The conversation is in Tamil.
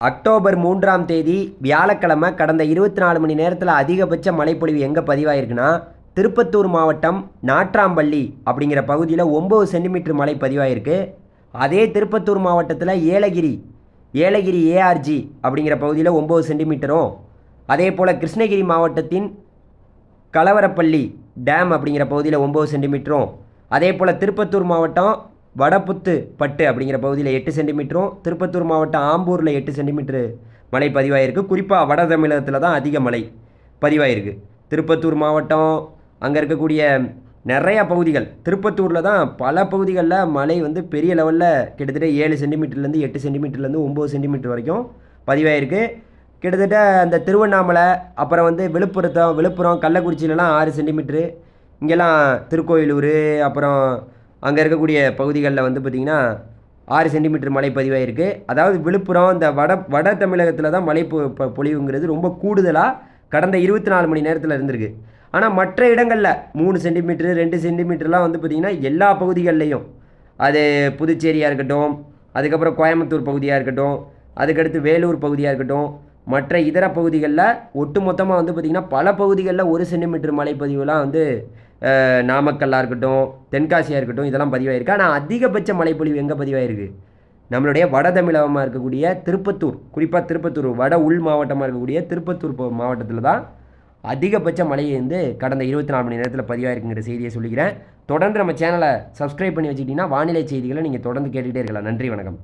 அக்டோபர் 3ஆம் தேதி வியாழக்கிழமை கடந்த 24 மணி நேரத்தில் அதிகபட்ச மழைப்பொழிவு எங்கே பதிவாயிருக்குன்னா, திருப்பத்தூர் மாவட்டம் நாட்றாம்பள்ளி அப்படிங்கிற பகுதியில் 9 சென்டிமீட்டர் மழை பதிவாயிருக்கு. அதே திருப்பத்தூர் மாவட்டத்தில் ஏலகிரி ஏஆர்ஜி அப்படிங்கிற பகுதியில் 9 சென்டிமீட்டரும், அதே போல் கிருஷ்ணகிரி மாவட்டத்தின் கலவரப்பள்ளி டேம் அப்படிங்கிற பகுதியில் 9 சென்டிமீட்டரும், அதே போல் திருப்பத்தூர் மாவட்டம் வடபுத்துப்பட்டு அப்படிங்கிற பகுதியில் 8 சென்டிமீட்டரும், திருப்பத்தூர் மாவட்டம் ஆம்பூரில் 8 சென்டிமீட்டரு மழை பதிவாயிருக்கு. குறிப்பாக வட தமிழகத்தில் தான் அதிக மழை பதிவாயிருக்கு. திருப்பத்தூர் மாவட்டம் அங்கே இருக்கக்கூடிய நிறையா பகுதிகள், திருப்பத்தூரில் தான் பல பகுதிகளில் மழை வந்து பெரிய லெவலில் கிட்டத்தட்ட 7 சென்டிமீட்டர்லேருந்து 8 சென்டிமீட்டர்லேருந்து 9 சென்டிமீட்டர் வரைக்கும் பதிவாயிருக்கு. கிட்டத்தட்ட அந்த திருவண்ணாமலை, அப்புறம் வந்து விழுப்புரம் கள்ளக்குறிச்சியிலலாம் 6 சென்டிமீட்ரு, இங்கெல்லாம் திருக்கோயிலூர், அப்புறம் அங்கே இருக்கக்கூடிய பகுதிகளில் வந்து பார்த்திங்கன்னா 6 சென்டிமீட்டர் மழை பதிவாயிருக்கு. அதாவது விழுப்புரம் இந்த வட தமிழகத்தில் தான் மழை பொழிவுங்கிறது ரொம்ப கூடுதலாக கடந்த 24 மணி நேரத்தில் இருந்திருக்கு. ஆனால் மற்ற இடங்களில் 3 சென்டிமீட்டரு 2 சென்டிமீட்டர்லாம் வந்து பார்த்திங்கன்னா எல்லா பகுதிகள்லேயும், அது புதுச்சேரியாக இருக்கட்டும், அதுக்கப்புறம் கோயம்புத்தூர் பகுதியாக இருக்கட்டும், அதுக்கடுத்து வேலூர் பகுதியாக இருக்கட்டும், மற்ற இதர பகுதிகளில் ஒட்டு மொத்தமாக வந்து பார்த்திங்கன்னா பல பகுதிகளில் 1 சென்டிமீட்டர் மழைப்பதிவுலாம் வந்து நாமக்கல்லாக இருக்கட்டும், தென்காசியாக இருக்கட்டும், இதெல்லாம் பதிவாயிருக்கு. ஆனால் அதிகபட்ச மழைப்பொழிவு எங்கே பதிவாயிருக்கு? நம்மளுடைய வட தமிழகமாக இருக்கக்கூடிய திருப்பத்தூர், குறிப்பாக திருப்பத்தூர் வட உள் மாவட்டமாக இருக்கக்கூடிய திருப்பத்தூர் மாவட்டத்தில் தான் அதிகபட்ச மழை வந்து கடந்த 24 மணி நேரத்தில் பதிவாயிருக்குங்கிற செய்தியை சொல்லிக்கிறேன். தொடர்ந்து நம்ம சேனலை சப்ஸ்கிரைப் பண்ணி வச்சுக்கிட்டிங்கன்னா வானிலை செய்திகளை நீங்கள் தொடர்ந்து கேட்டுகிட்டே இருக்கலாம். நன்றி, வணக்கம்.